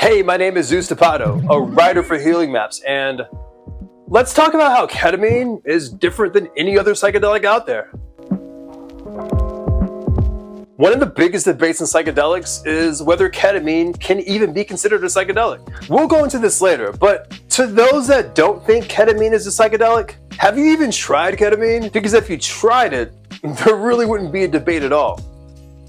Hey, my name is Zeus Tipado, a writer for Healing Maps, and let's talk about how ketamine is different than any other psychedelic out there. One of the biggest debates in psychedelics is whether ketamine can even be considered a psychedelic. We'll go into this later, but to those that don't think ketamine is a psychedelic, have you even tried ketamine? Because if you tried it, there really wouldn't be a debate at all.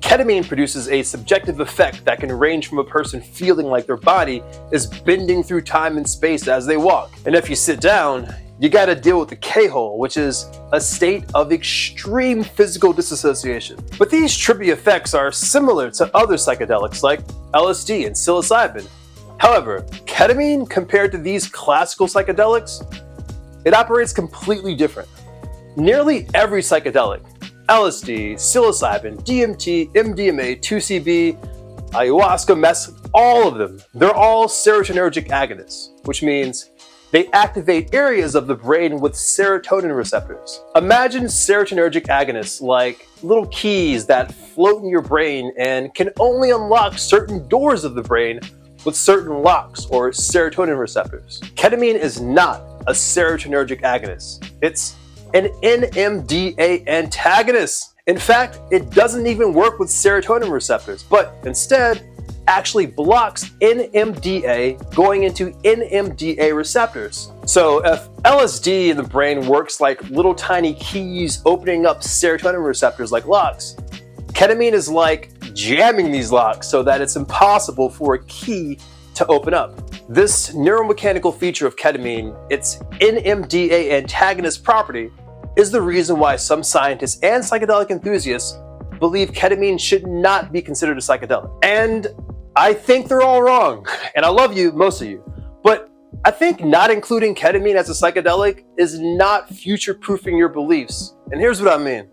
Ketamine produces a subjective effect that can range from a person feeling like their body is bending through time and space as they walk. And if you sit down, you gotta deal with the K-hole, which is a state of extreme physical disassociation. But these trippy effects are similar to other psychedelics like LSD and psilocybin. However, ketamine, compared to these classical psychedelics, it operates completely different. Nearly every psychedelic, LSD, psilocybin, DMT, MDMA, 2CB, ayahuasca, all of them, they're all serotonergic agonists, which means they activate areas of the brain with serotonin receptors. Imagine serotonergic agonists like little keys that float in your brain and can only unlock certain doors of the brain with certain locks or serotonin receptors. Ketamine is not a serotonergic agonist. It's an NMDA antagonist. In fact, it doesn't even work with serotonin receptors, but instead actually blocks NMDA going into NMDA receptors. So if LSD in the brain works like little tiny keys opening up serotonin receptors like locks, ketamine is like jamming these locks so that it's impossible for a key to open up. This neuromechanical feature of ketamine, its NMDA antagonist property, is the reason why some scientists and psychedelic enthusiasts believe ketamine should not be considered a psychedelic. And I think they're all wrong. And I love you, most of you. But I think not including ketamine as a psychedelic is not future-proofing your beliefs. And here's what I mean.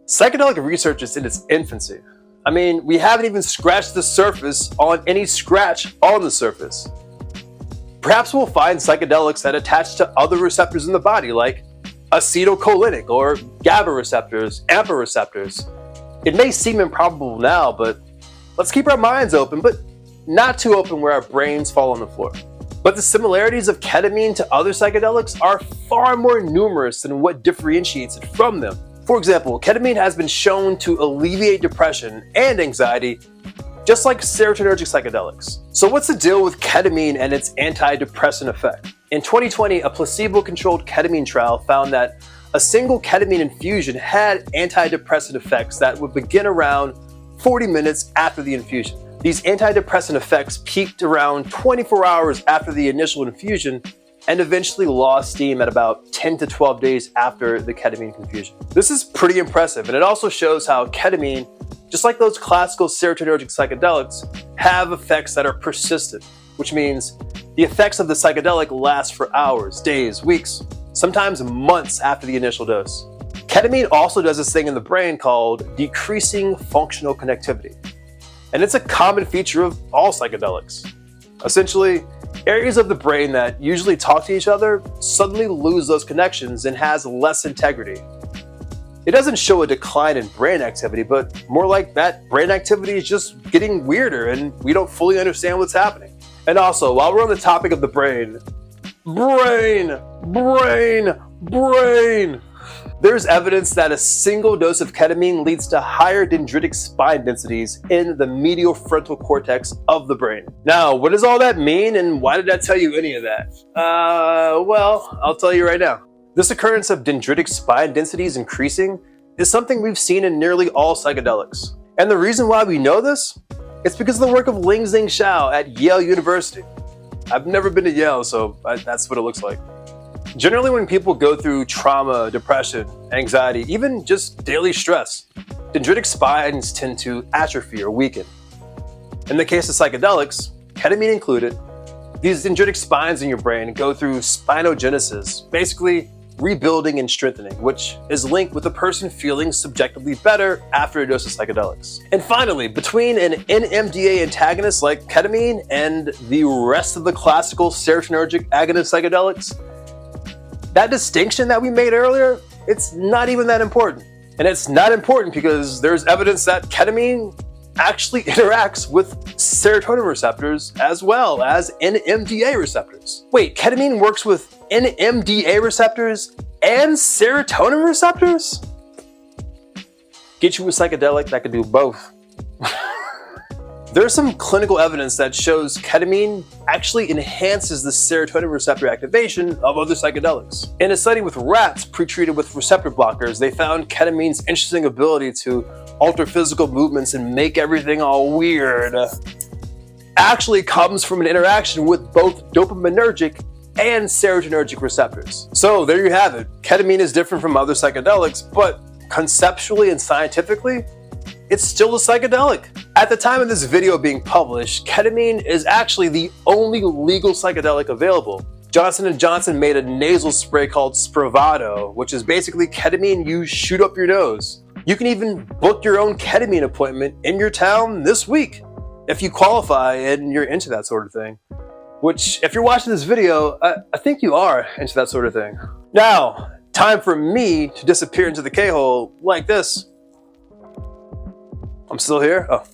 Psychedelic research is in its infancy. I mean, we haven't even scratched the surface on any scratch on the surface. Perhaps we'll find psychedelics that attach to other receptors in the body, like acetylcholinergic or GABA receptors, AMPA receptors. It may seem improbable now, but let's keep our minds open, but not too open where our brains fall on the floor. But the similarities of ketamine to other psychedelics are far more numerous than what differentiates it from them. For example, ketamine has been shown to alleviate depression and anxiety, just like serotonergic psychedelics. So what's the deal with ketamine and its antidepressant effect? In 2020, a placebo-controlled ketamine trial found that a single ketamine infusion had antidepressant effects that would begin around 40 minutes after the infusion. These antidepressant effects peaked around 24 hours after the initial infusion and eventually lost steam at about 10 to 12 days after the ketamine infusion. This is pretty impressive, and it also shows how ketamine, just like those classical serotonergic psychedelics, have effects that are persistent, which means the effects of the psychedelic last for hours, days, weeks, sometimes months after the initial dose. Ketamine also does this thing in the brain called decreasing functional connectivity. And it's a common feature of all psychedelics. Essentially, areas of the brain that usually talk to each other suddenly lose those connections and has less integrity. It doesn't show a decline in brain activity, but more like that brain activity is just getting weirder and we don't fully understand what's happening. And also, while we're on the topic of the brain, there's evidence that a single dose of ketamine leads to higher dendritic spine densities in the medial frontal cortex of the brain. Now, what does all that mean, and why did I tell you any of that? Well, I'll tell you right now. This occurrence of dendritic spine densities increasing is something we've seen in nearly all psychedelics. And the reason why we know this? It's because of the work of Lingxing Xiao at Yale University. I've never been to Yale, so that's what it looks like. Generally, when people go through trauma, depression, anxiety, even just daily stress, dendritic spines tend to atrophy or weaken. In the case of psychedelics, ketamine included, these dendritic spines in your brain go through spinogenesis, basically rebuilding and strengthening, which is linked with a person feeling subjectively better after a dose of psychedelics. And finally, between an NMDA antagonist like ketamine and the rest of the classical serotonergic agonist psychedelics, that distinction that we made earlier, it's not even that important. And it's not important because there's evidence that ketamine actually interacts with serotonin receptors as well as NMDA receptors. Wait, ketamine works with NMDA receptors and serotonin receptors? Get you a psychedelic that can do both. There's some clinical evidence that shows ketamine actually enhances the serotonin receptor activation of other psychedelics. In a study with rats pre-treated with receptor blockers, they found ketamine's interesting ability to alter physical movements and make everything all weird actually comes from an interaction with both dopaminergic and serotonergic receptors. So there you have it. Ketamine is different from other psychedelics, but conceptually and scientifically, it's still a psychedelic. At the time of this video being published, ketamine is actually the only legal psychedelic available. Johnson & Johnson made a nasal spray called Spravato, which is basically ketamine you shoot up your nose. You can even book your own ketamine appointment in your town this week if you qualify and you're into that sort of thing. Which, if you're watching this video, I think you are into that sort of thing. Now, time for me to disappear into the K-hole like this. I'm still here? Oh.